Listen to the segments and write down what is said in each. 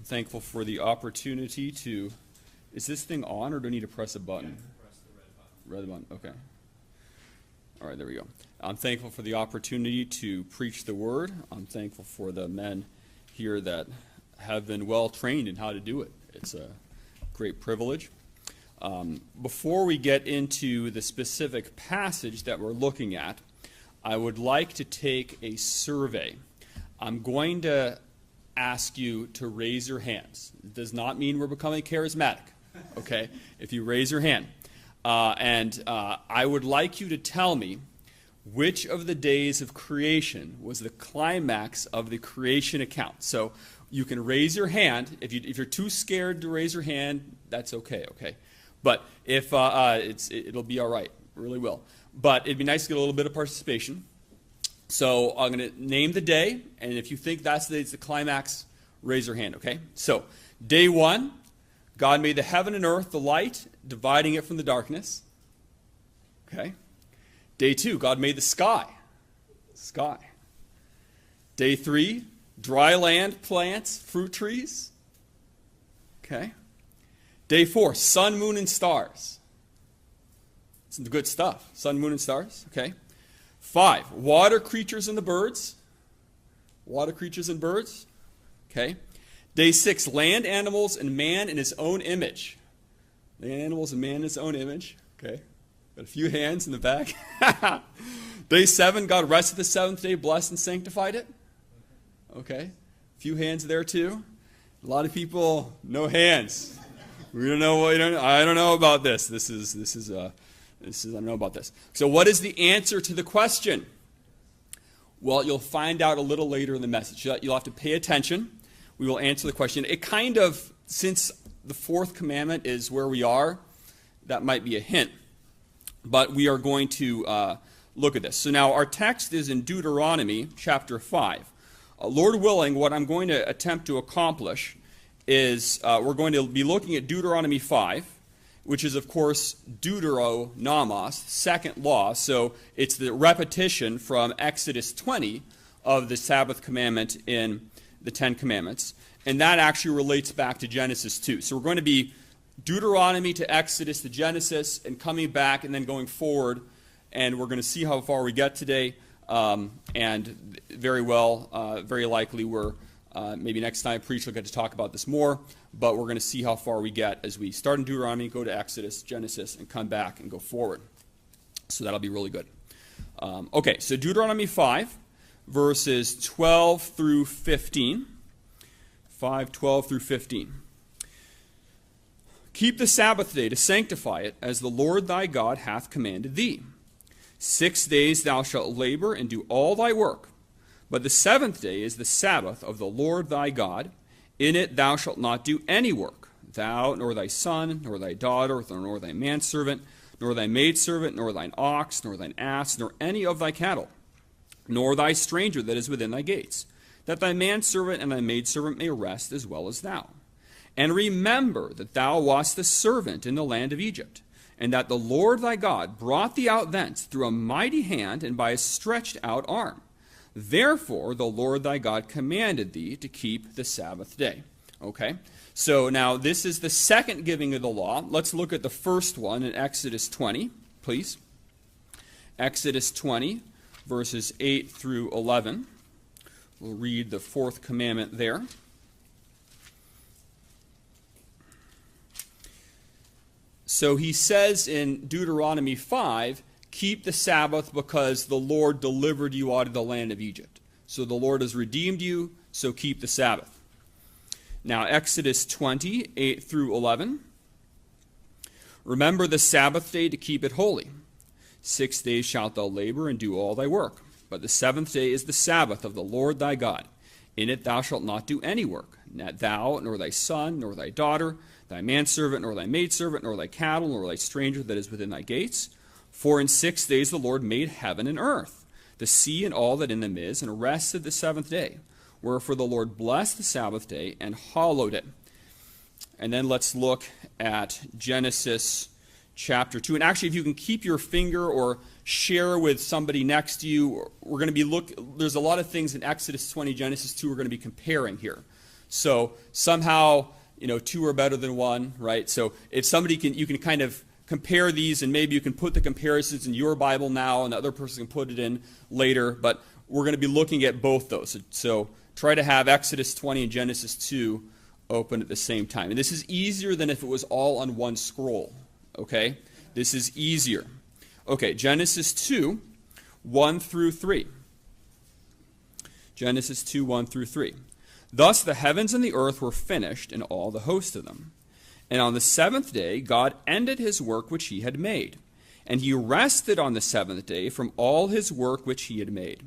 thankful for the opportunity to... Is this thing on, or do I need to press a button? Press the red button. Red button, okay. All right, there we go. I'm thankful for the opportunity to preach the word. I'm thankful for the men here that have been well trained in how to do it. It's a great privilege. Before we get into the specific passage that we're looking at, I would like to take a survey. I'm going to ask you to raise your hands. It does not mean we're becoming charismatic, okay? If you raise your hand. I would like you to tell me which of the days of creation was the climax of the creation account. So you can raise your hand. If you're too scared to raise your hand, that's okay, okay? But if it'll be all right, it really will. But it'd be nice to get a little bit of participation. So I'm going to name the day, and if you think that's the climax, raise your hand, okay? So day 1, God made the heaven and earth, the light, dividing it from the darkness. Okay. Day 2, God made the sky. Sky. Day 3, dry land, plants, fruit trees. Okay. Day 4, sun, moon, and stars. Some good stuff. Sun, moon, and stars. Okay. 5, water creatures and the birds. Water creatures and birds. Okay. Day 6, land animals and man in his own image. Land animals and man in his own image. Okay. Got a few hands in the back. Day 7, God rested the seventh day, blessed and sanctified it. Okay. A few hands there too. A lot of people, no hands. We don't know what I don't know about this. This is I don't know about this. So what is the answer to the question? Well, you'll find out a little later in the message. You'll have to pay attention. We will answer the question. It kind of, since the fourth commandment is where we are, that might be a hint. But we are going to look at this. So now our text is in Deuteronomy chapter 5. Lord willing, what I'm going to attempt to accomplish is we're going to be looking at Deuteronomy 5, which is, of course, Deuteronomos, second law. So it's the repetition from Exodus 20 of the Sabbath commandment in the Ten Commandments. And that actually relates back to Genesis 2. So we're going to be Deuteronomy to Exodus to Genesis and coming back and then going forward. And we're going to see how far we get today. And very well, very likely we're maybe next time I preach we'll get to talk about this more. But we're going to see how far we get as we start in Deuteronomy, go to Exodus, Genesis, and come back and go forward. So that'll be really good. Okay, so Deuteronomy 5. Verses 12 through 15. 5:12 through 15. Keep the Sabbath day to sanctify it, as the Lord thy God hath commanded thee. 6 days thou shalt labor and do all thy work. But the seventh day is the Sabbath of the Lord thy God. In it thou shalt not do any work, thou, nor thy son, nor thy daughter, nor thy manservant, nor thy maidservant, nor thine ox, nor thine ass, nor any of thy cattle, nor thy stranger that is within thy gates, that thy manservant and thy maidservant may rest as well as thou. And remember that thou wast the servant in the land of Egypt, and that the Lord thy God brought thee out thence through a mighty hand and by a stretched out arm. Therefore the Lord thy God commanded thee to keep the Sabbath day. Okay, so now this is the second giving of the law. Let's look at the first one in Exodus 20, please. Exodus 20. Verses 8 through 11. We'll read the fourth commandment there. So he says in Deuteronomy 5, keep the Sabbath because the Lord delivered you out of the land of Egypt. So the Lord has redeemed you, so keep the Sabbath. Now Exodus 20, 8 through 11. Remember the Sabbath day to keep it holy. 6 days shalt thou labor and do all thy work. But the seventh day is the Sabbath of the Lord thy God. In it thou shalt not do any work, not thou, nor thy son, nor thy daughter, thy manservant, nor thy maidservant, nor thy cattle, nor thy stranger that is within thy gates. For in 6 days the Lord made heaven and earth, the sea and all that in them is, and rested the seventh day. Wherefore the Lord blessed the Sabbath day and hallowed it. And then let's look at Genesis chapter 2. And actually, if you can keep your finger or share with somebody next to you, we're going to be there's a lot of things in Exodus 20, Genesis 2 we're going to be comparing here. So somehow, two are better than one, right? So if you can kind of compare these, and maybe you can put the comparisons in your Bible now, and the other person can put it in later, but we're going to be looking at both those. So try to have Exodus 20 and Genesis 2 open at the same time. And this is easier than if it was all on one scroll, okay? This is easier. Okay, Genesis 2, 1 through 3. Genesis 2, 1 through 3. Thus the heavens and the earth were finished, and all the host of them. And on the seventh day God ended his work which he had made. And he rested on the seventh day from all his work which he had made.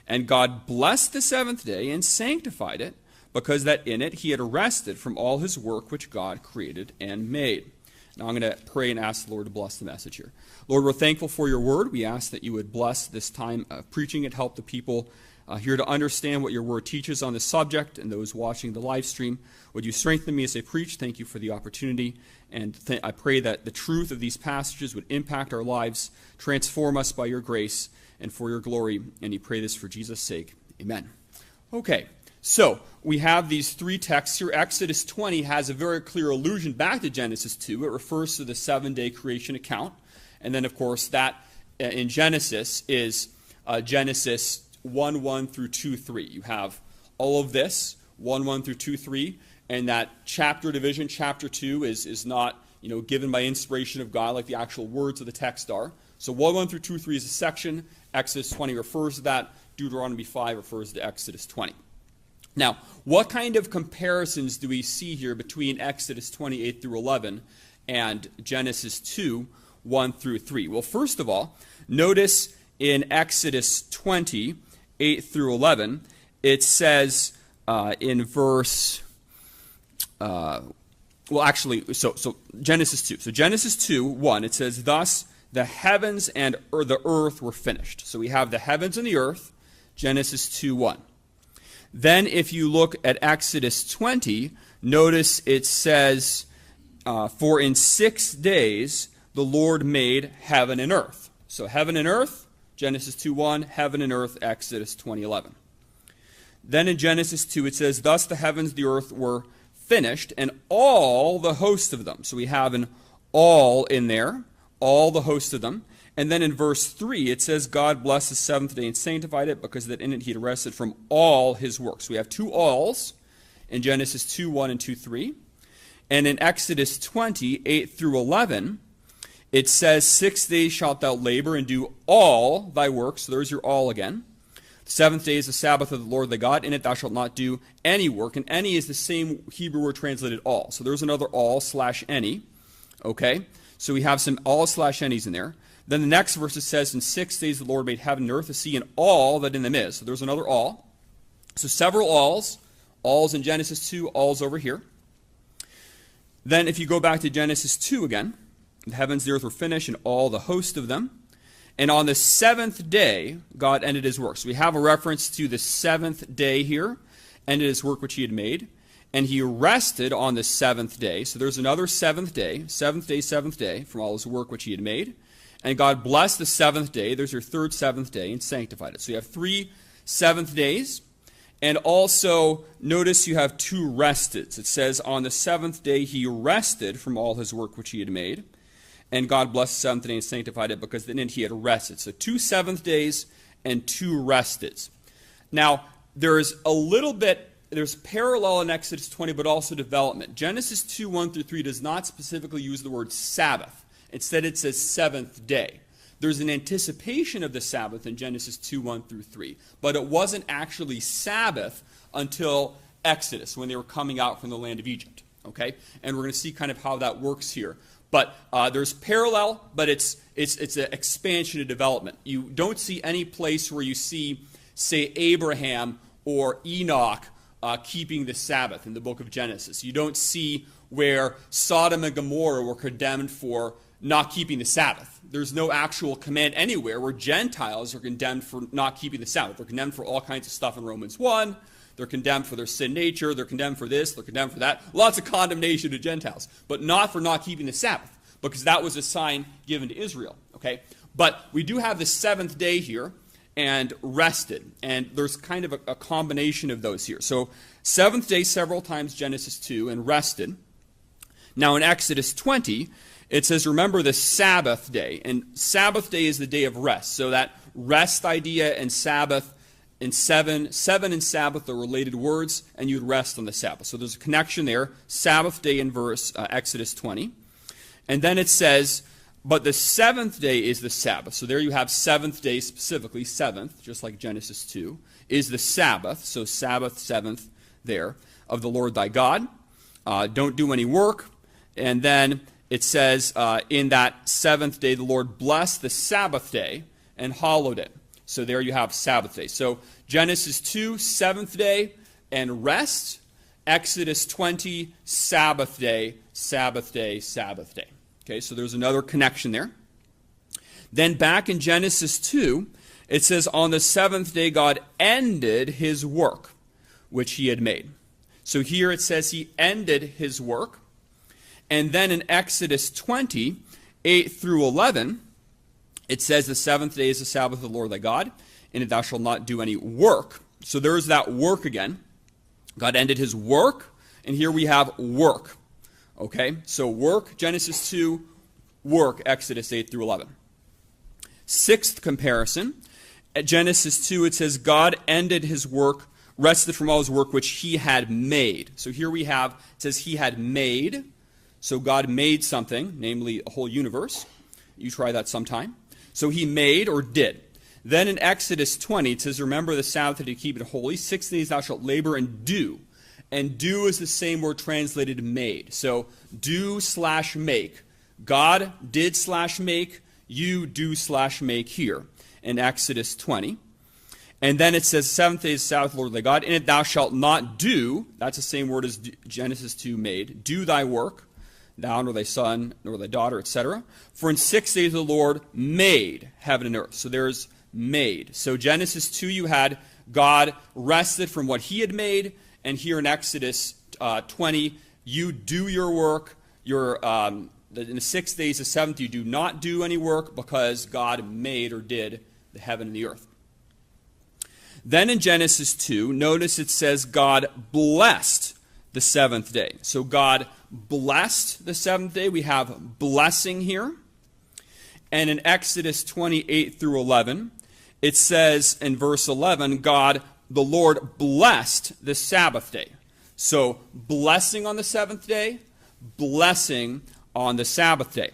And God blessed the seventh day and sanctified it, because that in it he had rested from all his work which God created and made. Now I'm going to pray and ask the Lord to bless the message here. Lord, we're thankful for your word. We ask that you would bless this time of preaching it, help the people here to understand what your word teaches on this subject, and those watching the live stream. Would you strengthen me as I preach? Thank you for the opportunity. And I pray that the truth of these passages would impact our lives, transform us by your grace and for your glory. And we pray this for Jesus' sake. Amen. Okay, so we have these three texts here. Exodus 20 has a very clear allusion back to Genesis 2. It refers to the 7-day creation account. And then, of course, that in Genesis is Genesis 1:1 through 2:3. You have all of this, 1:1 through 2:3, and that chapter division, chapter 2, is not given by inspiration of God like the actual words of the text are. So 1:1 through 2:3 is a section. Exodus 20 refers to that. Deuteronomy 5 refers to Exodus 20. Now, what kind of comparisons do we see here between Exodus 28 through 11 and Genesis 2, 1 through 3? Well, first of all, notice in Exodus 20, 8 through 11, it says in verse, so Genesis 2. So Genesis 2, 1, it says, thus the heavens and the earth were finished. So we have the heavens and the earth, Genesis 2, 1. Then if you look at Exodus 20, notice it says, for in 6 days the Lord made heaven and earth. So heaven and earth, Genesis 2:1, heaven and earth, Exodus 20:11. Then in Genesis 2 it says, thus the heavens, the earth were finished, and all the host of them. So we have an all in there, all the host of them. And then in verse 3 it says, God blessed the seventh day and sanctified it, because that in it he had rested from all his works. So we have two alls in Genesis 2:1 and 2:3. And in Exodus 20, 8 through 11, it says, 6 days shalt thou labor and do all thy work. So there's your all again. The seventh day is the Sabbath of the Lord thy God. In it thou shalt not do any work. And any is the same Hebrew word translated all. So there's another all/any. Okay? So we have some all/any's in there. Then the next verse it says, in 6 days the Lord made heaven and earth, the sea, and all that in them is. So there's another all. So several alls. Alls in Genesis 2, alls over here. Then if you go back to Genesis 2 again, the heavens, the earth were finished, and all the host of them. And on the seventh day, God ended his work. So we have a reference to the seventh day here, ended his work which he had made. And he rested on the seventh day. So there's another seventh day, seventh day, from all his work which he had made. And God blessed the seventh day. There's your third seventh day, and sanctified it. So you have 3 seventh days. And also, notice you have 2 resteds. It says, on the seventh day he rested from all his work which he had made. And God blessed the seventh day and sanctified it, because in it he had rested. So 2 seventh days and 2 resteds. Now, there's parallel in Exodus 20, but also development. Genesis 2, 1 through 3 does not specifically use the word Sabbath. Instead, it says seventh day. There's an anticipation of the Sabbath in Genesis 2, 1 through 3. But it wasn't actually Sabbath until Exodus, when they were coming out from the land of Egypt. Okay? And we're going to see kind of how that works here. But there's parallel, but it's an expansion of development. You don't see any place where you see, say, Abraham or Enoch keeping the Sabbath in the book of Genesis. You don't see where Sodom and Gomorrah were condemned for not keeping the Sabbath. There's no actual command anywhere where Gentiles are condemned for not keeping the Sabbath. They're condemned for all kinds of stuff in Romans 1. They're condemned for their sin nature. They're condemned for this. They're condemned for that. Lots of condemnation to Gentiles, but not for not keeping the Sabbath, because that was a sign given to Israel. Okay, but we do have the seventh day here, and rested. And there's kind of a combination of those here. So seventh day several times, Genesis 2, and rested. Now in Exodus 20, it says, remember the Sabbath day. And Sabbath day is the day of rest. So that rest idea and Sabbath, and seven and Sabbath are related words, and you'd rest on the Sabbath. So there's a connection there. Sabbath day in Exodus 20. And then it says, but the seventh day is the Sabbath. So there you have seventh day specifically, seventh, just like Genesis 2, is the Sabbath. So Sabbath, seventh there, of the Lord thy God. Don't do any work. And then it says, in that seventh day, the Lord blessed the Sabbath day and hallowed it. So there you have Sabbath day. So Genesis 2, seventh day and rest. Exodus 20, Sabbath day, Sabbath day, Sabbath day. Okay, so there's another connection there. Then back in Genesis 2, it says, on the seventh day God ended his work, which he had made. So here it says he ended his work. And then in Exodus 20, 8 through 11, it says the seventh day is the Sabbath of the Lord thy God, and thou shalt not do any work. So there's that work again. God ended his work, and here we have work. Okay, so work, Genesis 2, work, Exodus 8 through 11. Sixth comparison, at Genesis 2 it says God ended his work, rested from all his work which he had made. So here we have, it says he had made, so God made something, namely a whole universe. You try that sometime. So he made or did. Then in Exodus 20 it says, remember the Sabbath to keep it holy, 6 days thou shalt labor and do. And do is the same word translated made. So do/make. God did/make. You do/make here in Exodus 20. And then it says, seventh day is the Sabbath, Lord thy God. In it thou shalt not do. That's the same word as Genesis 2 made. Do thy work, thou nor thy son nor thy daughter, etc. For in 6 days the Lord made heaven and earth. So there's made. So Genesis 2 you had God rested from what he had made. And here in Exodus 20, you do your work. In the 6 days, the seventh, you do not do any work because God made or did the heaven and the earth. Then in Genesis 2, notice it says God blessed the seventh day. So God blessed the seventh day. We have blessing here. And in Exodus 28 through 11, it says in verse 11, the Lord blessed the Sabbath day. So blessing on the seventh day, blessing on the Sabbath day.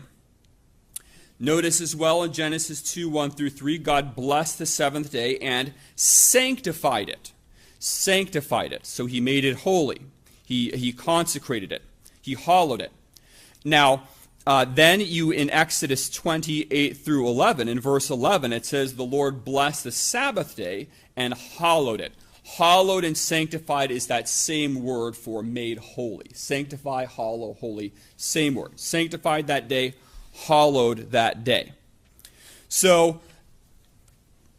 Notice as well in Genesis 2, 1 through 3, God blessed the seventh day and sanctified it. Sanctified it. So he made it holy. He consecrated it. He hallowed it. Now, then you in Exodus 28 through 11, in verse 11, it says the Lord blessed the Sabbath day and hallowed it. Hallowed and sanctified is that same word for made holy. Sanctify, hallow, holy, same word. Sanctified that day, hallowed that day. So,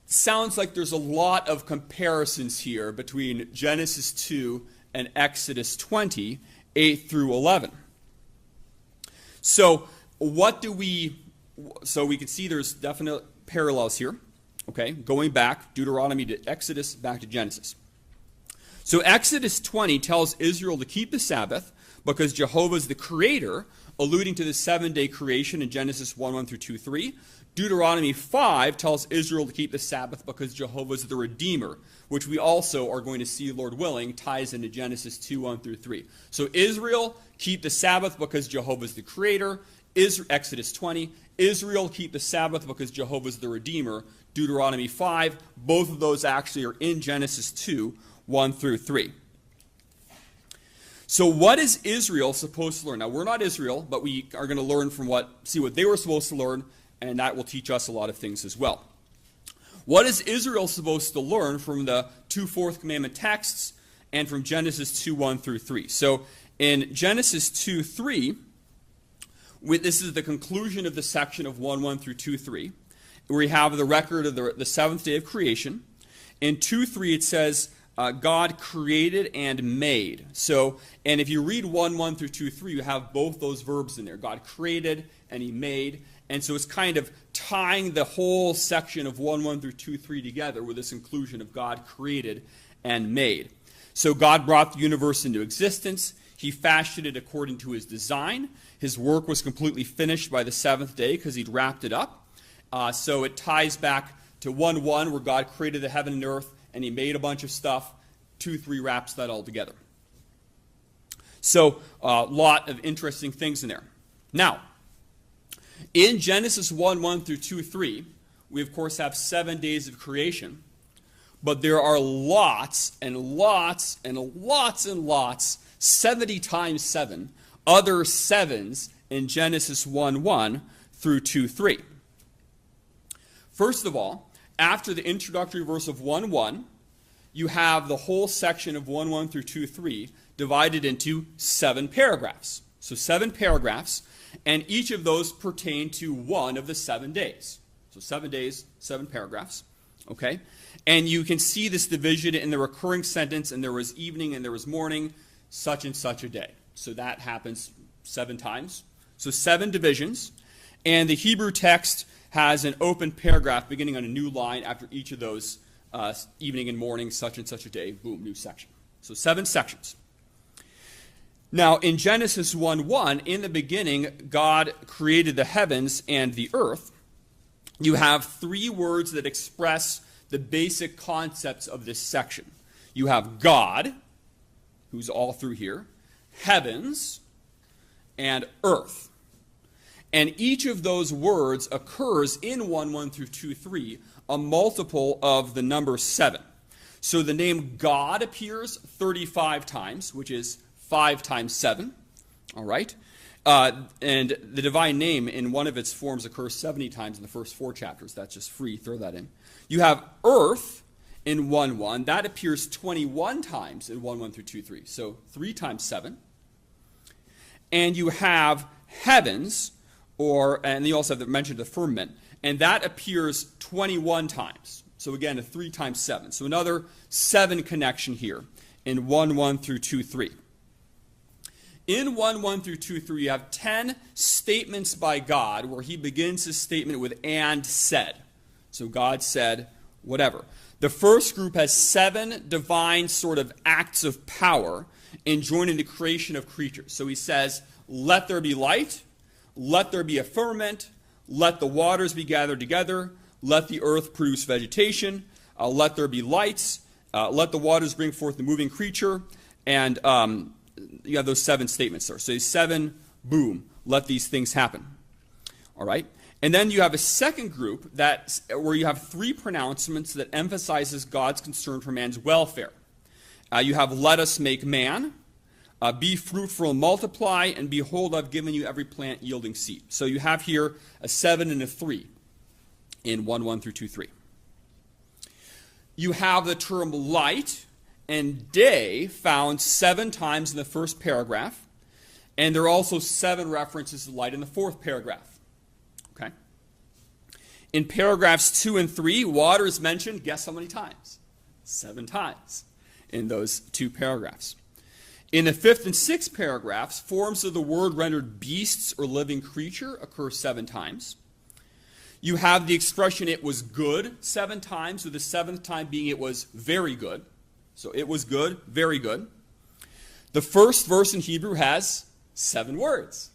sounds like there's a lot of comparisons here between Genesis 2 and Exodus 20, 8 through 11. So we can see there's definite parallels here. Okay, going back, Deuteronomy to Exodus, back to Genesis. So Exodus 20 tells Israel to keep the Sabbath because Jehovah is the creator, alluding to the 7-day creation in Genesis 1 through 2, 3. Deuteronomy 5 tells Israel to keep the Sabbath because Jehovah is the redeemer, which we also are going to see, Lord willing, ties into Genesis 2, 1 through 3. So Israel, keep the Sabbath because Jehovah is the creator. Exodus 20, Israel, keep the Sabbath because Jehovah is the redeemer. Deuteronomy 5, both of those actually are in Genesis 2, 1 through 3. So what is Israel supposed to learn? Now, we're not Israel, but we are going to see what they were supposed to learn, and that will teach us a lot of things as well. What is Israel supposed to learn from the 2 fourth commandment texts and from Genesis 2, 1 through 3? So in Genesis 2, 3, this is the conclusion of the section of 1, 1 through 2, 3. We have the record of the seventh day of creation. In 2, 3, it says, God created and made. And if you read 1, 1 through 2, 3, you have both those verbs in there. God created and he made. And so it's kind of tying the whole section of 1:1 through 2:3 together with this inclusion of God created and made. So God brought the universe into existence. He fashioned it according to his design. His work was completely finished by the seventh day because he'd wrapped it up. So it ties back to 1:1 where God created the heaven and earth and he made a bunch of stuff. 2:3 wraps that all together. So a lot of interesting things in there. Now, in Genesis 1:1 through 2:3, we of course have 7 days of creation, but there are lots and lots and lots and lots, 70 times 7, other sevens in Genesis 1:1 through 2:3. First of all, after the introductory verse of 1:1, you have the whole section of 1:1 through 2:3 divided into 7 paragraphs. So 7 paragraphs, and each of those pertain to one of the 7 days. So 7 days, 7 paragraphs. Okay? And you can see this division in the recurring sentence, and there was evening and there was morning, such and such a day. So that happens 7 times. So 7 divisions. And the Hebrew text has an open paragraph beginning on a new line after each of those evening and morning, such and such a day, boom, new section. So 7 sections. Now, in Genesis 1:1, in the beginning, God created the heavens and the earth. You have 3 words that express the basic concepts of this section. You have God, who's all through here, heavens, and earth. And each of those words occurs in 1:1 through 2:3, a multiple of the number 7. So the name God appears 35 times, which is 5 times 7. All right? And the divine name in one of its forms occurs 70 times in the first 4 chapters. That's just free. Throw that in. You have earth in 1:1. That appears 21 times in 1:1 through 2:3. So 3 times 7. And you have heavens, and you also have mentioned the firmament, and that appears 21 times. So again, a 3 times 7. So another 7 connection here in 1:1 through 2:3. In 1:1 through 2:3, you have 10 statements by God where he begins his statement with "and said." So God said, whatever. The first group has 7 divine sort of acts of power in joining the creation of creatures. So he says, let there be light, let there be a firmament, let the waters be gathered together, let the earth produce vegetation, let there be lights, let the waters bring forth the moving creature, and you have those 7 statements there. So 7, boom, let these things happen. All right? And then you have a second group where you have 3 pronouncements that emphasizes God's concern for man's welfare. You have let us make man, be fruitful and multiply, and behold, I've given you every plant yielding seed. So you have here a 7 and a 3 in 1:1 through 2:3. You have the term light and day found 7 times in the first paragraph, and there are also 7 references to light in the 4th paragraph. Okay? In paragraphs 2 and 3, water is mentioned, guess how many times? 7 times in those 2 paragraphs. In the 5th and 6th paragraphs, forms of the word rendered beasts or living creature occur 7 times. You have the expression "it was good" 7 times, with the 7th time being "it was very good." So it was good, very good. The first verse in Hebrew has 7 words.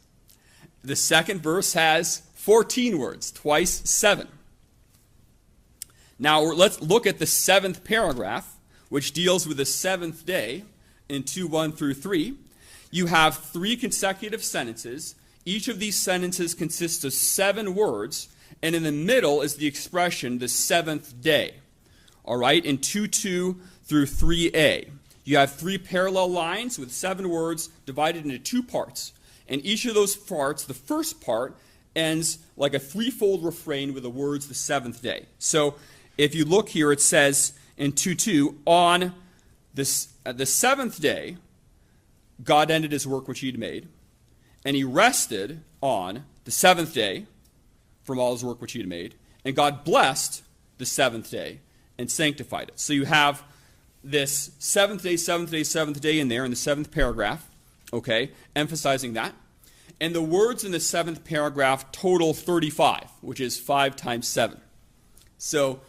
The second verse has 14 words, twice 7. Now let's look at the 7th paragraph, which deals with the 7th day in 2:1 through 3. You have 3 consecutive sentences. Each of these sentences consists of 7 words, and in the middle is the expression "the 7th day." All right, in 2:2 through 3a. You have 3 parallel lines with 7 words divided into 2 parts. And each of those parts, the first part, ends like a 3-fold refrain with the words "the 7th day." So if you look here, it says in 2:2, on the 7th day, God ended his work which he had made, and he rested on the 7th day from all his work which he had made, and God blessed the 7th day and sanctified it. So you have this 7th day, 7th day, 7th day in there in the 7th paragraph, okay, emphasizing that. And the words in the 7th paragraph total 35, which is 5 times 7. So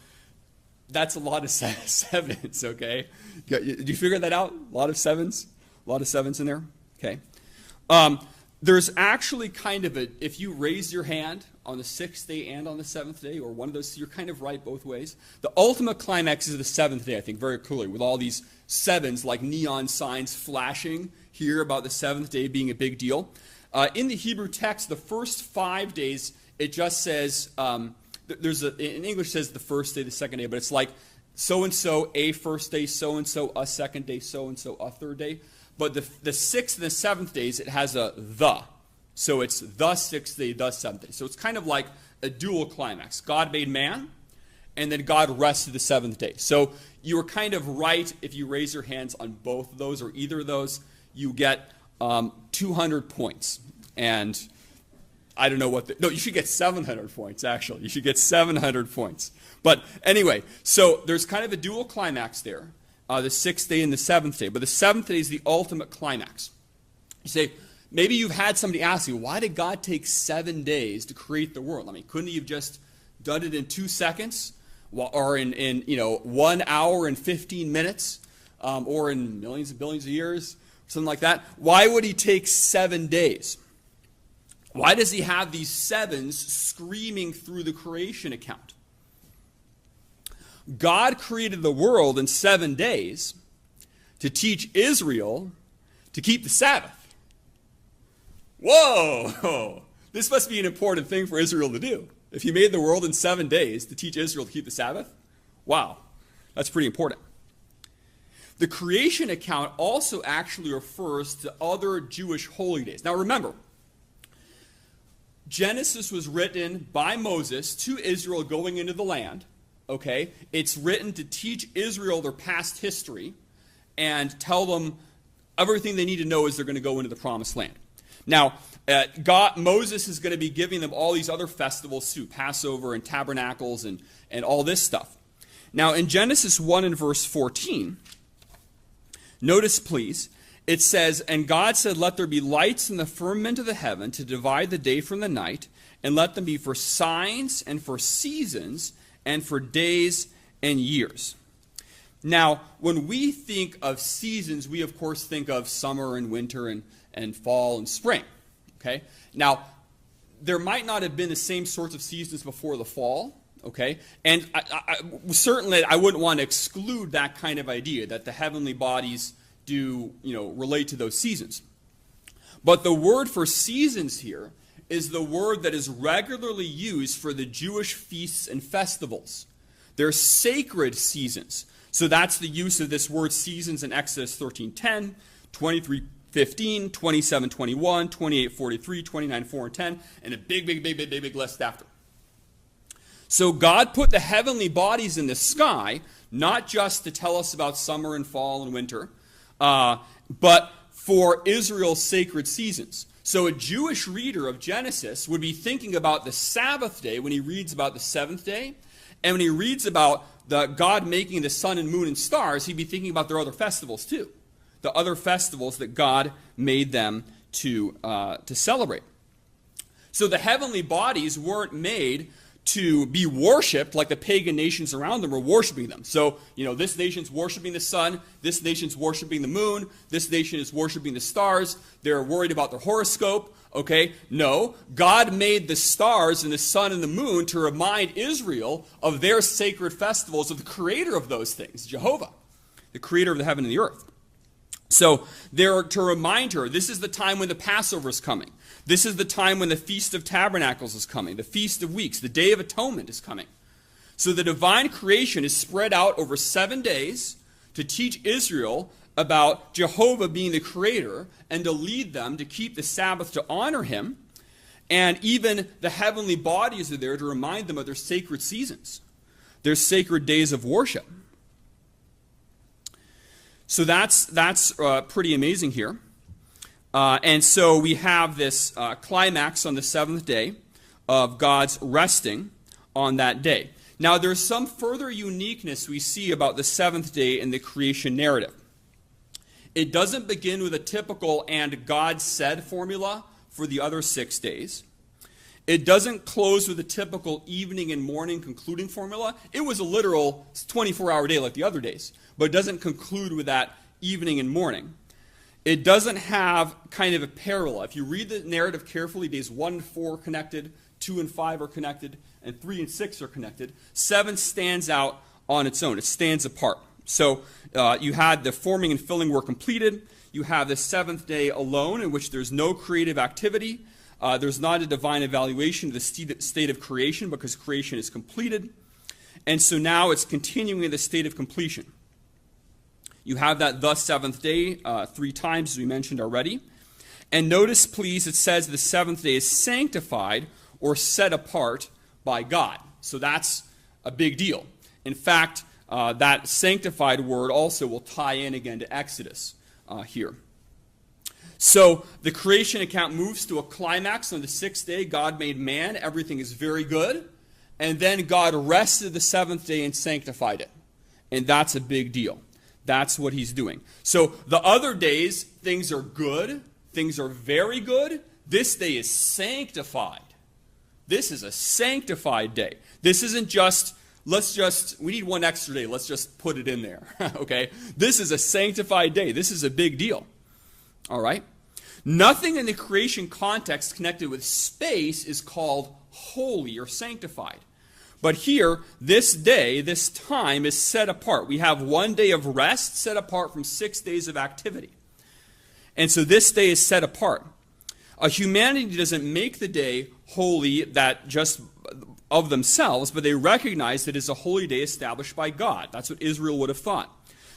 that's a lot of sevens, okay? Did you figure that out? A lot of sevens? A lot of sevens in there? Okay. There's actually kind of if you raise your hand on the 6th day and on the 7th day, or one of those, you're kind of right both ways. The ultimate climax is the 7th day, I think, very clearly, with all these sevens like neon signs flashing here about the 7th day being a big deal. In the Hebrew text, the first 5 days, it just says, in English it says the first day, the second day, but it's like so-and-so a first day, so-and-so a second day, so-and-so a third day. But the 6th and the 7th days, it has a the. So it's the 6th day, the 7th day. So it's kind of like a dual climax. God made man, and then God rested the 7th day. So you were kind of right if you raise your hands on both of those or either of those. You get 200 points. And I don't know no, you should get 700 points, actually. You should get 700 points. But anyway, so there's kind of a dual climax there. The 6th day and the 7th day. But the 7th day is the ultimate climax. You say, maybe you've had somebody ask you, why did God take 7 days to create the world? I mean, couldn't he have just done it in 2 seconds? Or in 1 hour and 15 minutes? Or in millions and billions of years? Something like that. Why would he take 7 days? Why does he have these sevens screaming through the creation account? God created the world in 7 days to teach Israel to keep the Sabbath. Whoa! This must be an important thing for Israel to do. If he made the world in 7 days to teach Israel to keep the Sabbath, wow, that's pretty important. The creation account also actually refers to other Jewish holy days. Now remember, Genesis was written by Moses to Israel going into the land. Okay, it's written to teach Israel their past history and tell them everything they need to know as they're going to go into the promised land. Now, Moses is going to be giving them all these other festivals too, Passover and tabernacles and all this stuff. Now, in Genesis 1 and verse 14, notice please, it says, "And God said, let there be lights in the firmament of the heaven to divide the day from the night, and let them be for signs and for seasons and for days and years." Now, when we think of seasons, we of course think of summer and winter and fall and spring. Okay? Now, there might not have been the same sorts of seasons before the fall. Okay? And certainly I wouldn't want to exclude that kind of idea that the heavenly bodies do, relate to those seasons. But the word for seasons here is the word that is regularly used for the Jewish feasts and festivals. They're sacred seasons. So that's the use of this word seasons in Exodus 13:10, 23:15, 27:21, 28:43, 29:4 and 10, and a big list after. So God put the heavenly bodies in the sky, not just to tell us about summer and fall and winter, but for Israel's sacred seasons. So a Jewish reader of Genesis would be thinking about the Sabbath day when he reads about the 7th day, and when he reads about God making the sun and moon and stars, he'd be thinking about their other festivals too, the other festivals that God made them to celebrate. So the heavenly bodies weren't made to be worshipped like the pagan nations around them were worshiping them. So, this nation's worshiping the sun, this nation's worshiping the moon, this nation is worshiping the stars, they're worried about their horoscope, okay? No, God made the stars and the sun and the moon to remind Israel of their sacred festivals of the creator of those things, Jehovah, the creator of the heaven and the earth. So they're to remind her, this is the time when the Passover is coming. This is the time when the Feast of Tabernacles is coming. The Feast of Weeks, the Day of Atonement is coming. So the divine creation is spread out over 7 days to teach Israel about Jehovah being the creator and to lead them to keep the Sabbath to honor him. And even the heavenly bodies are there to remind them of their sacred seasons, their sacred days of worship. So that's pretty amazing here. And so we have this climax on the 7th day of God's resting on that day. Now there's some further uniqueness we see about the 7th day in the creation narrative. It doesn't begin with a typical "and God said" formula for the other 6 days. It doesn't close with a typical evening and morning concluding formula. It was a literal 24-hour day like the other days, but it doesn't conclude with that evening and morning. It doesn't have kind of a parallel. If you read the narrative carefully, days 1 and 4 are connected, 2 and 5 are connected, and 3 and 6 are connected. 7 stands out on its own. It stands apart. So you had the forming and filling were completed. You have the 7th day alone, in which there's no creative activity. There's not a divine evaluation of the state of creation because creation is completed. And so now it's continuing in the state of completion. You have that the 7th day 3 times, as we mentioned already. And notice, please, it says the 7th day is sanctified or set apart by God. So that's a big deal. In fact, that sanctified word also will tie in again to Exodus here. So the creation account moves to a climax on the 6th day. God made man. Everything is very good. And then God rested the 7th day and sanctified it. And that's a big deal. That's what he's doing. So the other days, things are good. Things are very good. This day is sanctified. This is a sanctified day. This isn't just, we need one extra day. Let's just put it in there. Okay? This is a sanctified day. This is a big deal. All right? Nothing in the creation context connected with space is called holy or sanctified. But here, this day, this time is set apart. We have 1 day of rest set apart from 6 days of activity. And so this day is set apart. Humanity doesn't make the day holy that just of themselves, but they recognize that it's a holy day established by God. That's what Israel would have thought.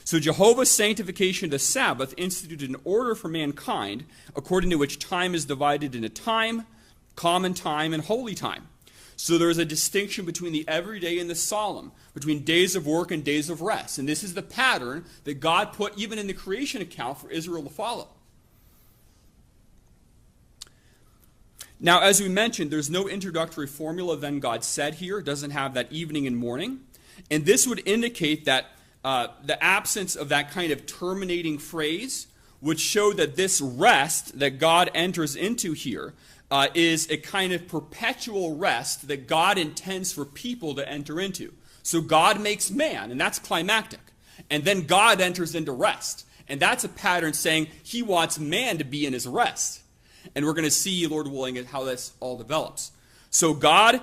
So Jehovah's sanctification of the Sabbath instituted an order for mankind according to which time is divided into time, common time, and holy time. So there's a distinction between the everyday and the solemn, between days of work and days of rest. And this is the pattern that God put even in the creation account for Israel to follow. Now, as we mentioned, there's no introductory formula then God said here. It doesn't have that evening and morning. And this would indicate that the absence of that kind of terminating phrase would show that this rest that God enters into here is a kind of perpetual rest that God intends for people to enter into. So God makes man, and that's climactic. And then God enters into rest. And that's a pattern saying he wants man to be in his rest. And we're going to see, Lord willing, how this all develops. So God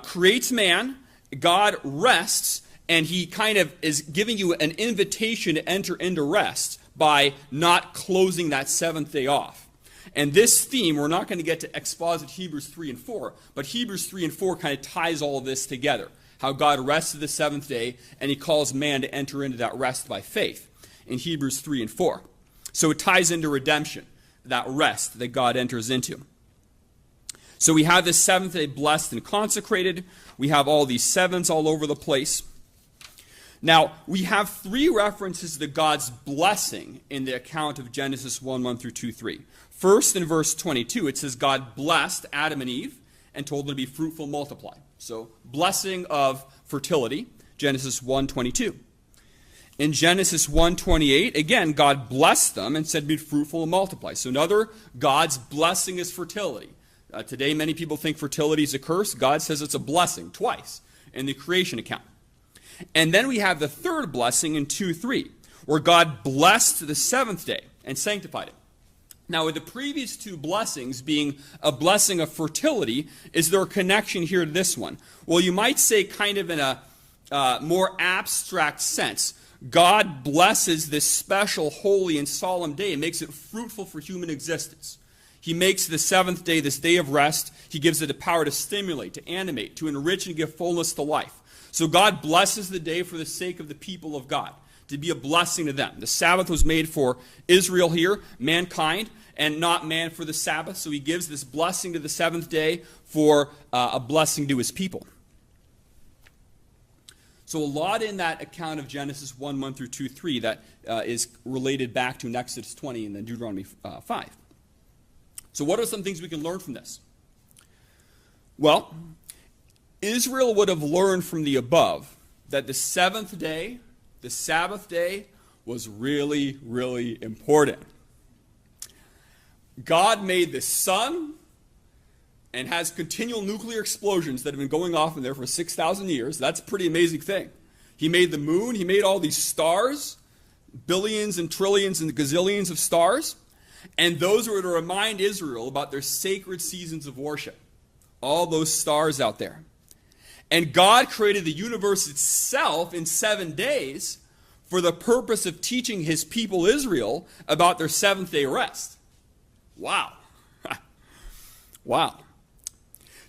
creates man, God rests, and he kind of is giving you an invitation to enter into rest by not closing that 7th day off. And this theme, we're not going to get to exposit Hebrews 3 and 4, but Hebrews 3 and 4 kind of ties all of this together. How God rested the 7th day, and he calls man to enter into that rest by faith in Hebrews 3 and 4. So it ties into redemption, that rest that God enters into. So we have this 7th day blessed and consecrated. We have all these sevens all over the place. Now, we have 3 references to God's blessing in the account of Genesis 1 through 2:3. First, in verse 22, it says God blessed Adam and Eve and told them to be fruitful and multiply. So, blessing of fertility, Genesis 1:22. In Genesis 1:28, again, God blessed them and said, be fruitful and multiply. So another, God's blessing is fertility. Today, many people think fertility is a curse. God says it's a blessing twice in the creation account. And then we have the third blessing in 2:3, where God blessed the 7th day and sanctified it. Now, with the previous 2 blessings being a blessing of fertility, is there a connection here to this one? Well, you might say kind of in a more abstract sense. God blesses this special, holy, and solemn day and makes it fruitful for human existence. He makes the 7th day this day of rest. He gives it the power to stimulate, to animate, to enrich, and give fullness to life. So God blesses the day for the sake of the people of God, to be a blessing to them. The Sabbath was made for Israel here, mankind, and not man for the Sabbath. So he gives this blessing to the 7th day for a blessing to his people. So a lot in that account of Genesis 1 through 2:3 that is related back to Exodus 20 and then Deuteronomy 5. So what are some things we can learn from this? Well, Israel would have learned from the above that the 7th day, the Sabbath day, was really, really important. God made the sun and has continual nuclear explosions that have been going off in there for 6,000 years. That's a pretty amazing thing. He made the moon. He made all these stars, billions and trillions and gazillions of stars. And those were to remind Israel about their sacred seasons of worship. All those stars out there. And God created the universe itself in 7 days for the purpose of teaching his people Israel about their seventh-day rest. Wow. Wow.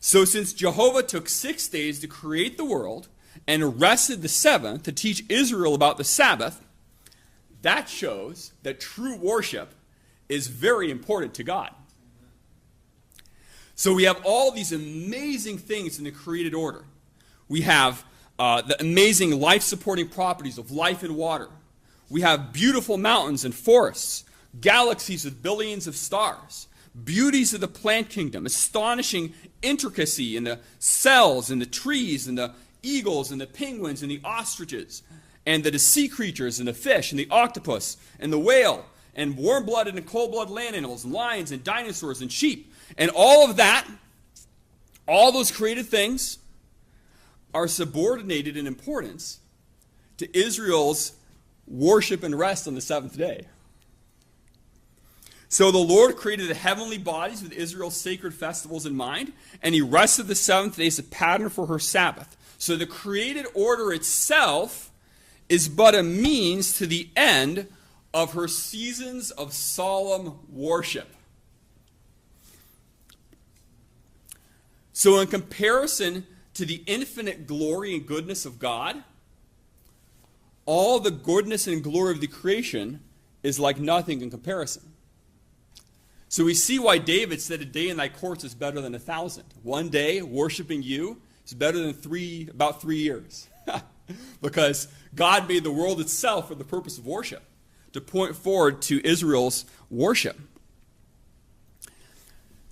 So since Jehovah took 6 days to create the world and rested the seventh to teach Israel about the Sabbath, that shows that true worship is very important to God. So we have all these amazing things in the created order. We have the amazing life-supporting properties of life and water. We have beautiful mountains and forests, galaxies with billions of stars, beauties of the plant kingdom, astonishing intricacy in the cells and the trees and the eagles and the penguins and the ostriches and the sea creatures and the fish and the octopus and the whale and warm-blooded and cold-blooded land animals and lions and dinosaurs and sheep. And all of that, all those created things are subordinated in importance to Israel's worship and rest on the seventh day. So the Lord created the heavenly bodies with Israel's sacred festivals in mind, and he rested the seventh day as a pattern for her Sabbath. So the created order itself is but a means to the end of her seasons of solemn worship. So in comparison to the infinite glory and goodness of God, all the goodness and glory of the creation is like nothing in comparison. So we see why David said a day in thy courts is better than 1,000. One day worshiping you is better than about 3 years. Because God made the world itself for the purpose of worship, to point forward to Israel's worship.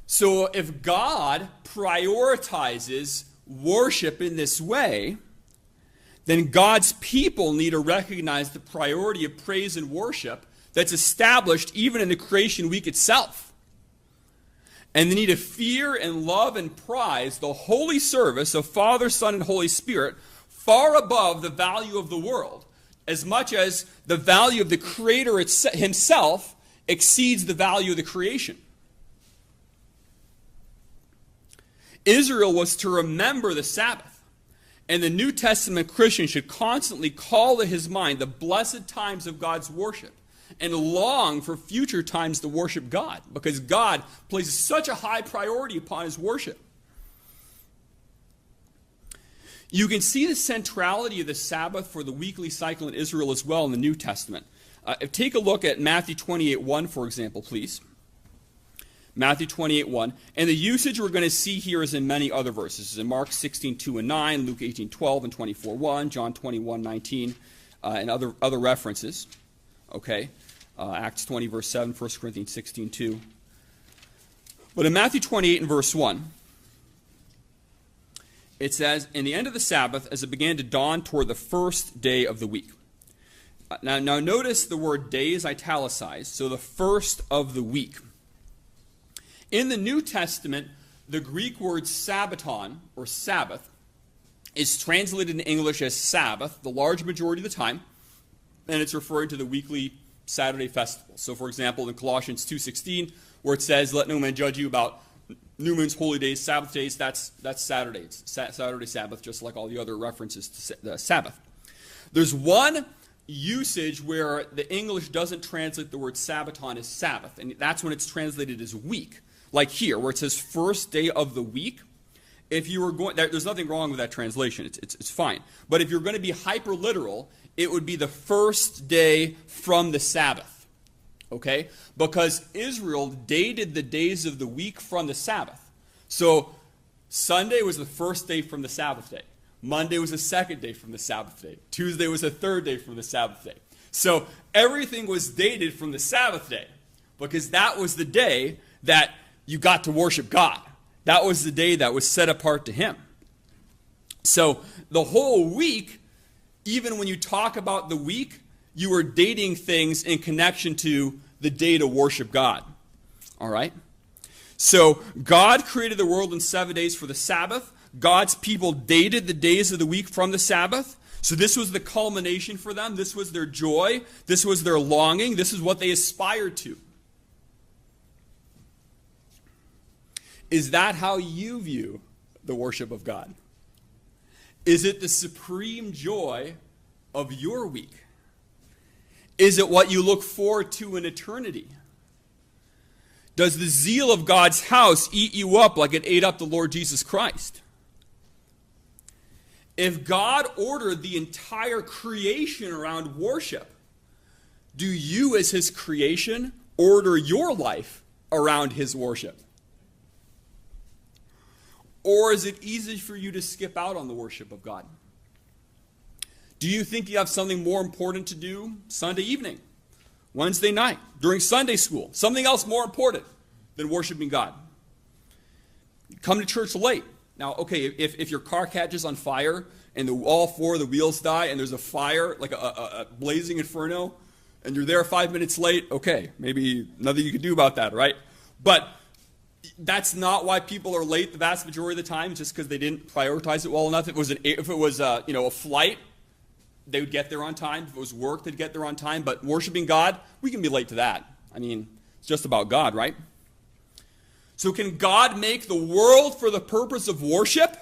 So if God prioritizes worship in this way, then God's people need to recognize the priority of praise and worship that's established even in the creation week itself. And they need to fear and love and prize the holy service of Father, Son, and Holy Spirit far above the value of the world, as much as the value of the Creator himself exceeds the value of the creation. Israel was to remember the Sabbath, and the New Testament Christian should constantly call to his mind the blessed times of God's worship and long for future times to worship God, because God places such a high priority upon his worship. You can see the centrality of the Sabbath for the weekly cycle in Israel as well in the New Testament. Take a look at Matthew 28:1, for example, please. Matthew 28:1. And the usage we're going to see here is in many other verses. It's in Mark 16:2 and 9, Luke 18:12 and 24:1, John 21:19, and other references. Okay. Acts 20, verse 7, 1 Corinthians 16:2. But in Matthew 28 and verse 1, it says, in the end of the Sabbath, as it began to dawn toward the first day of the week. Now notice the word day is italicized, so the first of the week. In the New Testament, the Greek word sabbaton, or Sabbath, is translated in English as Sabbath, the large majority of the time, and it's referring to the weekly Saturday festival. So, for example, in Colossians 2:16, where it says, let no man judge you about new moons, holy days, Sabbath days, that's Saturday. It's Saturday Sabbath, just like all the other references to the Sabbath. There's one usage where the English doesn't translate the word sabbaton as Sabbath, and that's when it's translated as week. Like here, where it says first day of the week. If you were going, there's nothing wrong with that translation. It's fine. But if you're going to be hyper literal, it would be the first day from the Sabbath. Okay? Because Israel dated the days of the week from the Sabbath. So Sunday was the first day from the Sabbath day. Monday was the second day from the Sabbath day. Tuesday was the third day from the Sabbath day. So everything was dated from the Sabbath day, because that was the day that you got to worship God. That was the day that was set apart to him. So the whole week, even when you talk about the week, you were dating things in connection to the day to worship God. All right? So God created the world in 7 days for the Sabbath. God's people dated the days of the week from the Sabbath. So this was the culmination for them. This was their joy. This was their longing. This is what they aspired to. Is that how you view the worship of God? Is it the supreme joy of your week? Is it what you look forward to in eternity? Does the zeal of God's house eat you up like it ate up the Lord Jesus Christ? If God ordered the entire creation around worship, do you as his creation order your life around his worship? Or is it easy for you to skip out on the worship of God? Do you think you have something more important to do Sunday evening, Wednesday night, during Sunday school? Something else more important than worshiping God? Come to church late. Now, okay, if your car catches on fire and all four of the wheels die and there's a fire, like a blazing inferno, and you're there 5 minutes late, okay, maybe nothing you can do about that, right? But that's not why people are late the vast majority of the time, just because they didn't prioritize it well enough. If it was a flight, they would get there on time. If it was work, they'd get there on time. But worshiping God, we can be late to that. I mean, it's just about God, right? So can God make the world for the purpose of worship,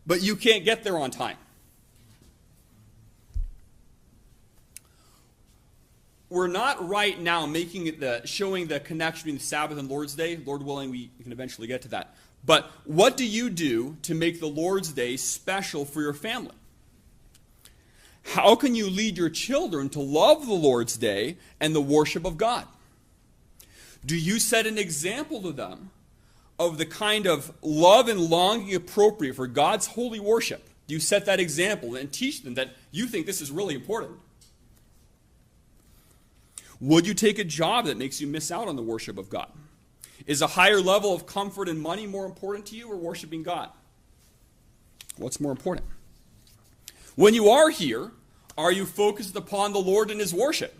but you can't get there on time? We're not right now showing the connection between the Sabbath and Lord's Day. Lord willing, we can eventually get to that. But what do you do to make the Lord's Day special for your family? How can you lead your children to love the Lord's Day and the worship of God? Do you set an example to them of the kind of love and longing appropriate for God's holy worship? Do you set that example and teach them that you think this is really important? Would you take a job that makes you miss out on the worship of God? Is a higher level of comfort and money more important to you, or worshiping God? What's more important? When you are here, are you focused upon the Lord and his worship?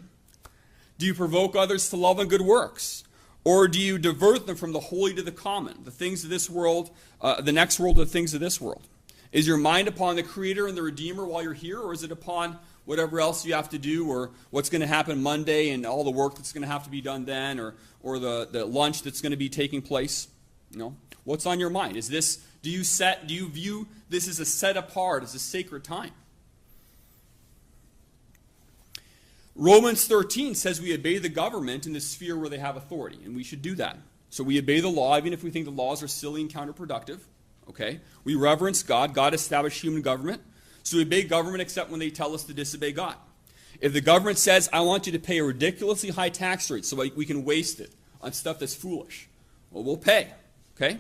Do you provoke others to love and good works? Or do you divert them from the holy to the common, the things of this world, the next world, the things of this world? Is your mind upon the Creator and the Redeemer while you're here, or is it upon whatever else you have to do, or what's going to happen Monday and all the work that's going to have to be done then, or the lunch that's going to be taking place? You know, what's on your mind? Do you view this as a set apart, as a sacred time? Romans 13 says we obey the government in the sphere where they have authority, and we should do that. So we obey the law, even if we think the laws are silly and counterproductive. Okay? We reverence God. God established human government. So we obey government except when they tell us to disobey God. If the government says, I want you to pay a ridiculously high tax rate so we can waste it on stuff that's foolish, well, we'll pay. Okay?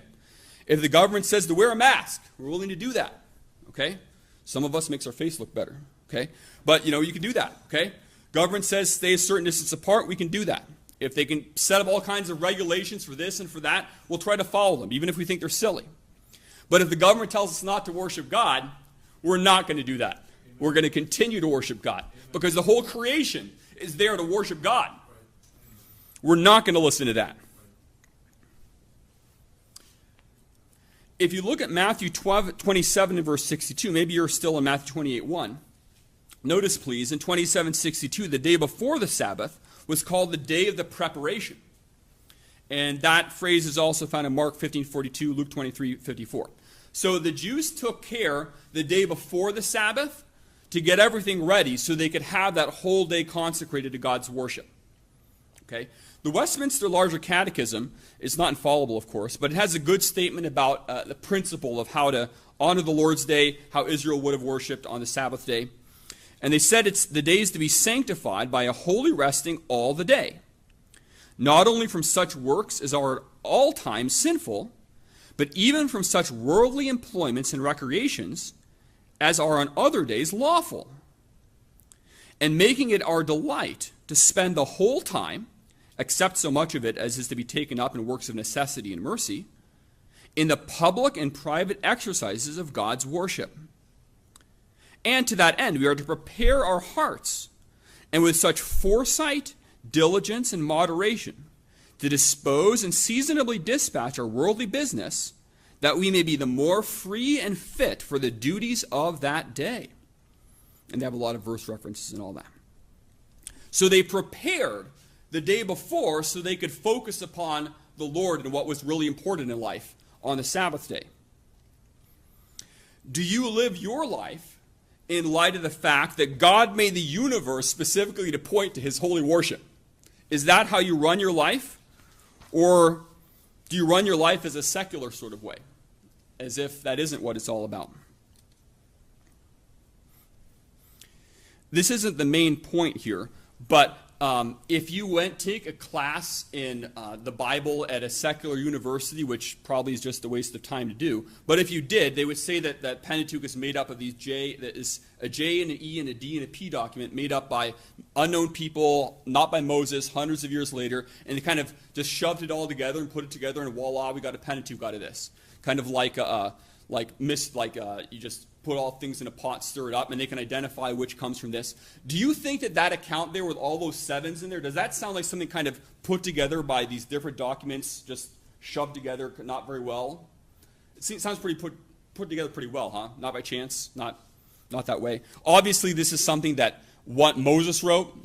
If the government says to wear a mask, we're willing to do that. Okay? Some of us makes our face look better. Okay? But, you can do that. Okay? Government says stay a certain distance apart, we can do that. If they can set up all kinds of regulations for this and for that, we'll try to follow them, even if we think they're silly. But if the government tells us not to worship God, we're not going to do that. We're going to continue to worship God, because the whole creation is there to worship God. We're not going to listen to that. If you look at Matthew 27 and verse 62, maybe you're still in Matthew 28:1. Notice, please, in 27:62, the day before the Sabbath was called the day of the preparation. And that phrase is also found in Mark 15:42, Luke 23:54. So the Jews took care the day before the Sabbath to get everything ready so they could have that whole day consecrated to God's worship. Okay? The Westminster Larger Catechism is not infallible, of course, but it has a good statement about the principle of how to honor the Lord's Day, how Israel would have worshipped on the Sabbath day. And they said the day is to be sanctified by a holy resting all the day, not only from such works as are at all times sinful, but even from such worldly employments and recreations as are on other days lawful, and making it our delight to spend the whole time, except so much of it as is to be taken up in works of necessity and mercy, in the public and private exercises of God's worship. And to that end, we are to prepare our hearts, and with such foresight, diligence, and moderation, to dispose and seasonably dispatch our worldly business, that we may be the more free and fit for the duties of that day. And they have a lot of verse references and all that. So they prepared the day before so they could focus upon the Lord and what was really important in life on the Sabbath day. Do you live your life in light of the fact that God made the universe specifically to point to his holy worship? Is that how you run your life? Or do you run your life as a secular sort of way, as if that isn't what it's all about? This isn't the main point here, but if you take a class in the Bible at a secular university, which probably is just a waste of time to do, but if you did, they would say that Pentateuch is made up of these that is a J and an E and a D and a P document made up by unknown people, not by Moses, hundreds of years later, and they kind of just shoved it all together and put it together, and voila, we got a Pentateuch out of this. Kind of like you just put all things in a pot, stir it up, and they can identify which comes from this. Do you think that account there with all those sevens in there, does that sound like something kind of put together by these different documents, just shoved together, not very well? It sounds pretty put together pretty well, huh? Not by chance, not that way. Obviously, this is something that what Moses wrote,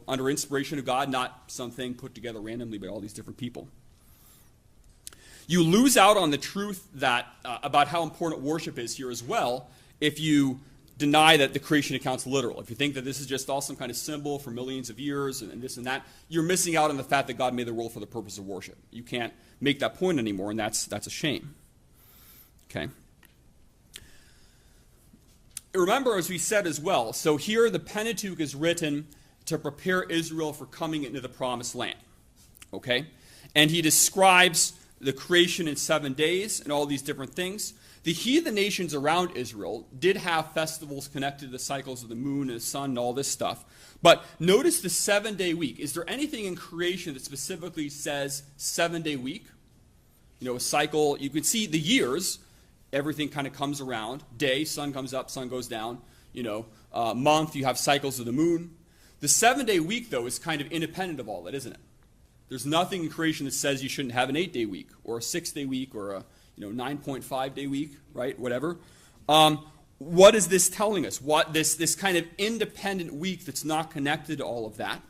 under inspiration of God, not something put together randomly by all these different people. You lose out on the truth that about how important worship is here as well if you deny that the creation account's literal. If you think that this is just all some kind of symbol for millions of years and this and that, you're missing out on the fact that God made the world for the purpose of worship. You can't make that point anymore, and that's a shame. Okay. Remember, as we said as well, so here the Pentateuch is written to prepare Israel for coming into the promised land. Okay? And he describes the creation in 7 days and all these different things. The heathen nations around Israel did have festivals connected to the cycles of the moon and the sun and all this stuff. But notice the 7-day week. Is there anything in creation that specifically says 7-day week? A cycle. You can see the years. Everything kind of comes around. Day, sun comes up, sun goes down. Month, you have cycles of the moon. The 7-day week, though, is kind of independent of all that, isn't it? There's nothing in creation that says you shouldn't have an 8-day week or a 6-day week or a 9.5-day week, right? Whatever. What is this telling us? What this kind of independent week that's not connected to all of that?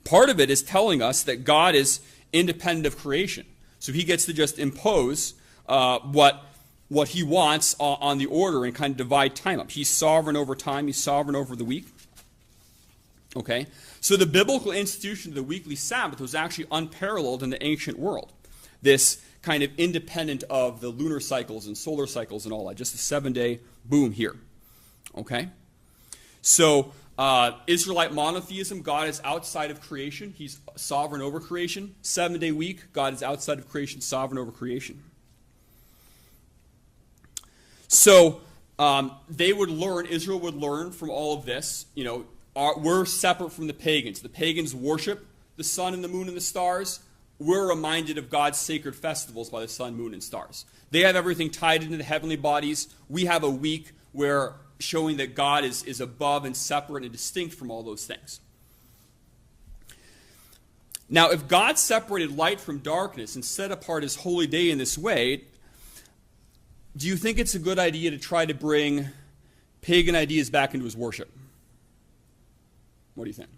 Part of it is telling us that God is independent of creation. So he gets to just impose what he wants on the order and kind of divide time up. He's sovereign over time. He's sovereign over the week. Okay? So the biblical institution of the weekly Sabbath was actually unparalleled in the ancient world. This kind of independent of the lunar cycles and solar cycles and all that. Just a 7-day boom here. Okay? So Israelite monotheism, God is outside of creation. He's sovereign over creation. 7-day week, God is outside of creation, sovereign over creation. So Israel would learn from all of this, we're separate from the pagans. The pagans worship the sun and the moon and the stars. We're reminded of God's sacred festivals by the sun, moon, and stars. They have everything tied into the heavenly bodies. We have a week where showing that God is above and separate and distinct from all those things. Now, if God separated light from darkness and set apart his holy day in this way, do you think it's a good idea to try to bring pagan ideas back into his worship? What do you think?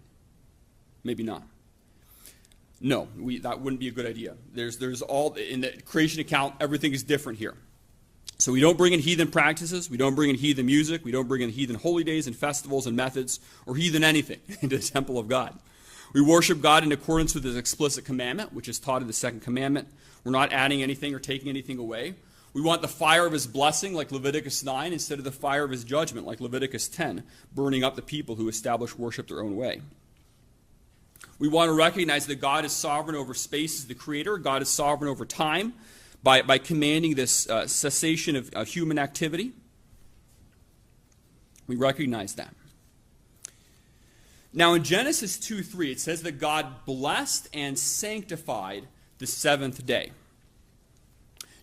Maybe not. No, that wouldn't be a good idea. There's all in the creation account, everything is different here. So we don't bring in heathen practices, we don't bring in heathen music, we don't bring in heathen holy days and festivals and methods, or heathen anything into the temple of God. We worship God in accordance with his explicit commandment, which is taught in the second commandment. We're not adding anything or taking anything away. We want the fire of his blessing, like Leviticus 9, instead of the fire of his judgment, like Leviticus 10, burning up the people who establish worship their own way. We want to recognize that God is sovereign over space as the creator. God is sovereign over time by commanding this cessation of human activity. We recognize that. Now in Genesis 2:3, it says that God blessed and sanctified the seventh day.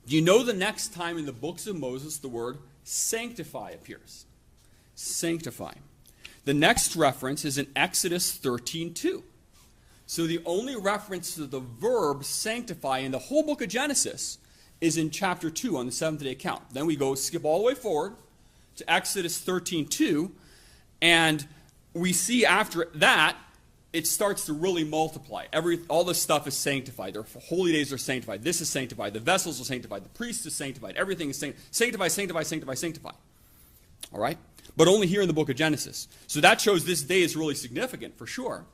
Do you know the next time in the books of Moses the word sanctify appears? Sanctify. The next reference is in Exodus 13:2. So the only reference to the verb sanctify in the whole book of Genesis is in chapter 2 on the seventh-day account. Then we skip all the way forward to Exodus 13:2, and we see after that it starts to really multiply. All this stuff is sanctified. Their holy days are sanctified. This is sanctified. The vessels are sanctified. The priest is sanctified. Everything is sanctified, sanctified, sanctified, sanctified. All right? But only here in the book of Genesis. So that shows this day is really significant for sure.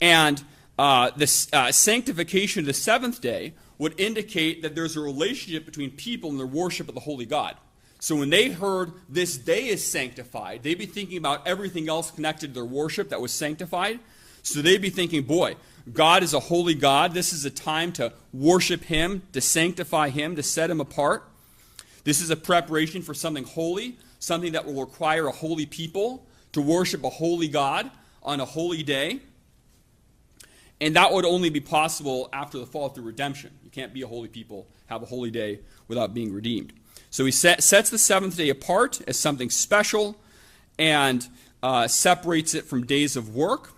And the sanctification of the seventh day would indicate that there's a relationship between people and their worship of the holy God. So when they heard this day is sanctified, they'd be thinking about everything else connected to their worship that was sanctified. So they'd be thinking, boy, God is a holy God. This is a time to worship him, to sanctify him, to set him apart. This is a preparation for something holy, something that will require a holy people to worship a holy God on a holy day. And that would only be possible after the fall through redemption. You can't be a holy people, have a holy day without being redeemed. So he sets the seventh day apart as something special and separates it from days of work.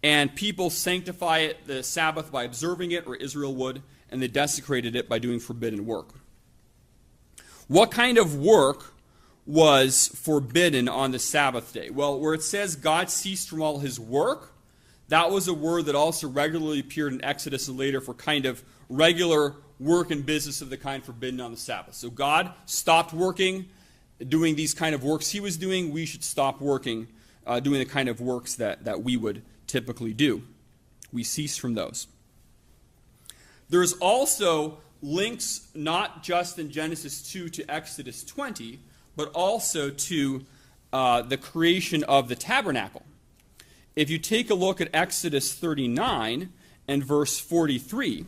And people sanctify it, the Sabbath, by observing it, or Israel would, and they desecrated it by doing forbidden work. What kind of work was forbidden on the Sabbath day? Well, where it says God ceased from all his work, that was a word that also regularly appeared in Exodus and later for kind of regular work and business of the kind forbidden on the Sabbath. So God stopped working, doing these kind of works he was doing. We should stop working, doing the kind of works that we would typically do. We cease from those. There's also links not just in Genesis 2 to Exodus 20, but also to the creation of the tabernacle. If you take a look at Exodus 39 and verse 43,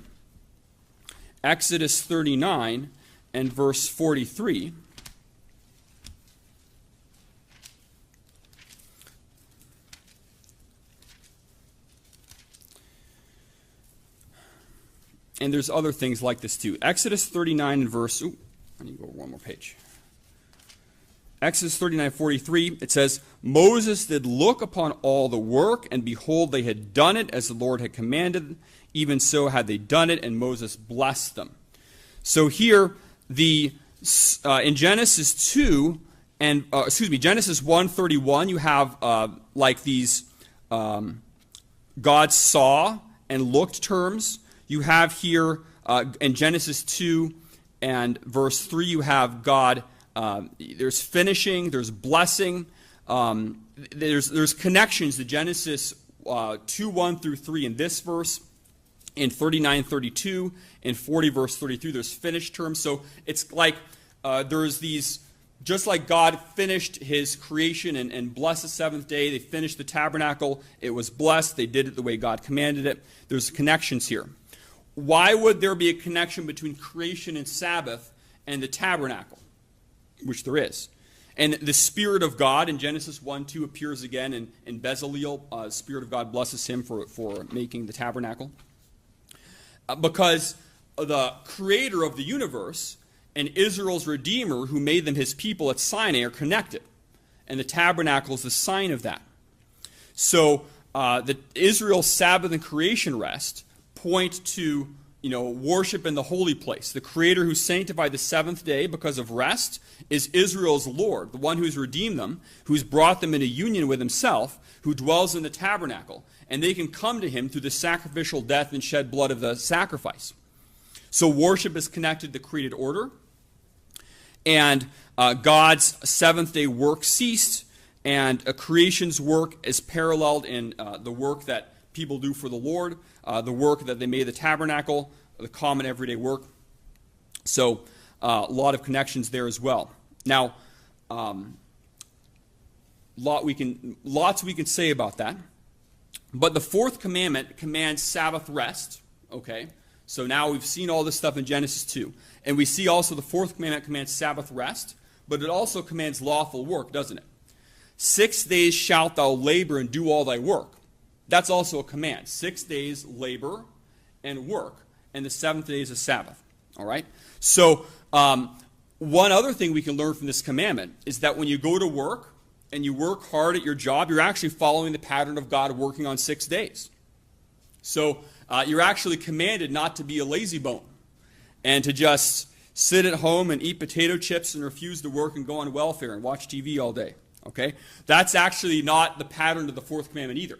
Exodus 39 and verse 43, and there's other things like this too. Exodus 39 and verse, I need to go one more page. Exodus 39:43, it says, Moses did look upon all the work, and behold, they had done it as the Lord had commanded. Even so had they done it, and Moses blessed them. So here, in Genesis 2, and Genesis 1:31, you have like these God saw and looked terms. You have here in Genesis 2 and verse 3, you have God. There's finishing, there's blessing, there's connections to Genesis 2:1 through 3 in this verse, in 39:32, in 40 verse 33, there's finished terms. So it's like there's these, just like God finished his creation and blessed the seventh day, they finished the tabernacle, it was blessed, they did it the way God commanded it. There's connections here. Why would there be a connection between creation and Sabbath and the tabernacle? Which there is. And the Spirit of God in Genesis 1:2 appears again in Bezaleel. The Spirit of God blesses him for making the tabernacle. Because the creator of the universe and Israel's Redeemer, who made them his people at Sinai, are connected. And the tabernacle is the sign of that. So Israel's Sabbath and creation rest point to worship in the holy place. The Creator who sanctified the seventh day because of rest is Israel's Lord, the one who's redeemed them, who's brought them into union with himself, who dwells in the tabernacle, and they can come to him through the sacrificial death and shed blood of the sacrifice. So worship is connected to the created order, and God's seventh day work ceased, and a creation's work is paralleled in the work that people do for the Lord, the work that they made the tabernacle, the common everyday work. So a lot of connections there as well. Now, lots we can say about that. But the fourth commandment commands Sabbath rest. Okay, so now we've seen all this stuff in Genesis 2. And we see also the fourth commandment commands Sabbath rest, but it also commands lawful work, doesn't it? 6 days shalt thou labor and do all thy work. That's also a command. 6 days labor and work, and the seventh day is a Sabbath. All right? So one other thing we can learn from this commandment is that when you go to work and you work hard at your job, you're actually following the pattern of God working on 6 days. So you're actually commanded not to be a lazy bone and to just sit at home and eat potato chips and refuse to work and go on welfare and watch TV all day. Okay? That's actually not the pattern of the fourth commandment either.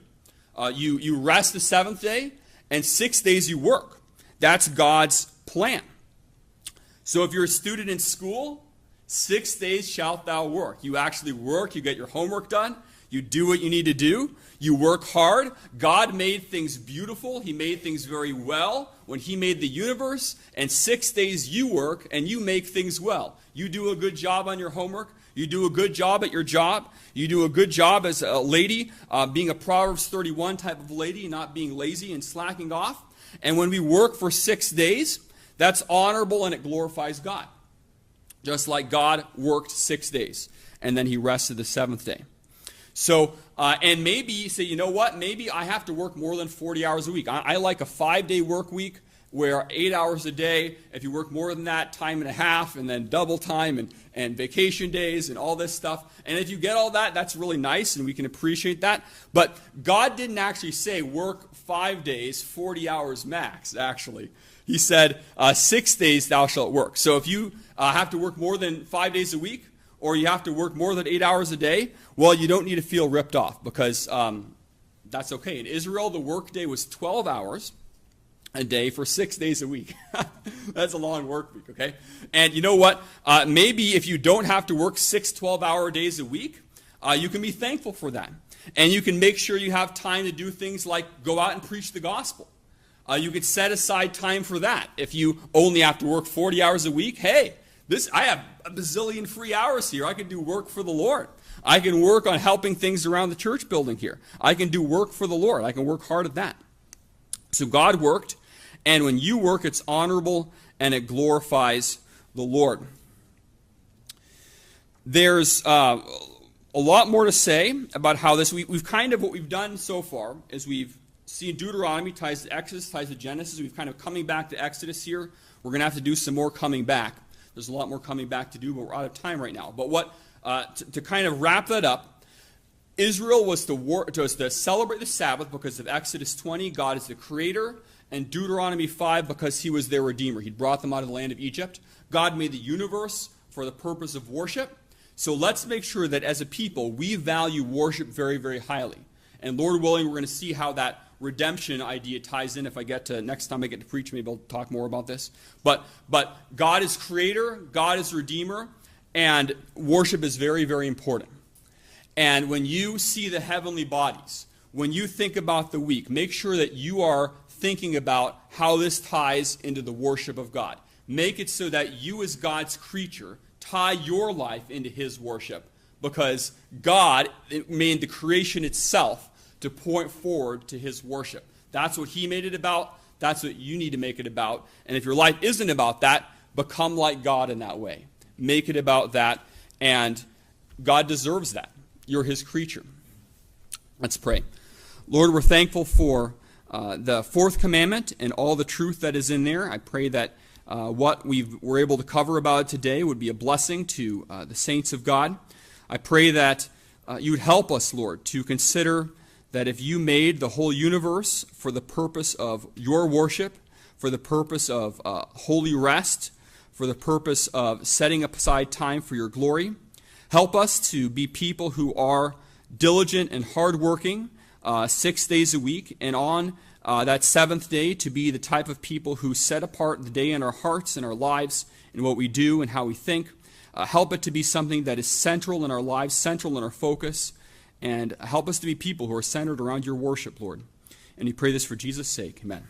You rest the seventh day, and 6 days you work. That's God's plan. So if you're a student in school, 6 days shalt thou work. You actually work, you get your homework done, you do what you need to do, you work hard. God made things beautiful. He made things very well when he made the universe, and 6 days you work and you make things well. You do a good job on your homework. You do a good job at your job. You do a good job as a lady, being a Proverbs 31 type of lady, not being lazy and slacking off. And when we work for 6 days, that's honorable and it glorifies God. Just like God worked 6 days, and then he rested the seventh day. So, and maybe you say, you know what, maybe I have to work more than 40 hours a week. I like a 5-day work week where 8 hours a day, if you work more than that, time and a half, and then double time and vacation days and all this stuff. And if you get all that, that's really nice, and we can appreciate that. But God didn't actually say work 5 days, 40 hours max, actually. He said 6 days thou shalt work. So if you have to work more than 5 days a week, or you have to work more than 8 hours a day, well, you don't need to feel ripped off, because that's okay. In Israel, the workday was 12 hours a day for 6 days a week. That's a long work week, okay? And you know what? Maybe if you don't have to work 6 12-hour days a week, you can be thankful for that. And you can make sure you have time to do things like go out and preach the gospel. You could set aside time for that. If you only have to work 40 hours a week, hey, I have a bazillion free hours here. I can do work for the Lord. I can work on helping things around the church building here. I can do work for the Lord. I can work hard at that. So God worked, and when you work, it's honorable and it glorifies the Lord. There's a lot more to say about how this, we've kind of, what we've done so far is we've seen Deuteronomy ties to Exodus, ties to Genesis. We've kind of coming back to Exodus here. We're going to have to do some more coming back. There's a lot more coming back to do, but we're out of time right now. But to kind of wrap that up, Israel was to celebrate the Sabbath because of Exodus 20. God is the creator. And Deuteronomy 5 because he was their redeemer. He brought them out of the land of Egypt. God made the universe for the purpose of worship. So let's make sure that as a people, we value worship very, very highly. And Lord willing, we're going to see how that redemption idea ties in. If I get to, next time I get to preach, maybe I'll talk more about this. But God is creator, God is redeemer, and worship is very, very important. And when you see the heavenly bodies, when you think about the week, make sure that you are thinking about how this ties into the worship of God. Make it so that you as God's creature tie your life into his worship, because God made the creation itself to point forward to his worship. That's what he made it about. That's what you need to make it about. And if your life isn't about that, become like God in that way. Make it about that, and God deserves that. You're his creature. Let's pray. Lord, we're thankful for the fourth commandment and all the truth that is in there. I pray that what we're able to cover about it today would be a blessing to the saints of God. I pray that you would help us, Lord, to consider that if you made the whole universe for the purpose of your worship, for the purpose of holy rest, for the purpose of setting aside time for your glory, help us to be people who are diligent and hardworking 6 days a week, and on that seventh day to be the type of people who set apart the day in our hearts and our lives and what we do and how we think. Help it to be something that is central in our lives, central in our focus, and help us to be people who are centered around your worship, Lord. And we pray this for Jesus' sake. Amen.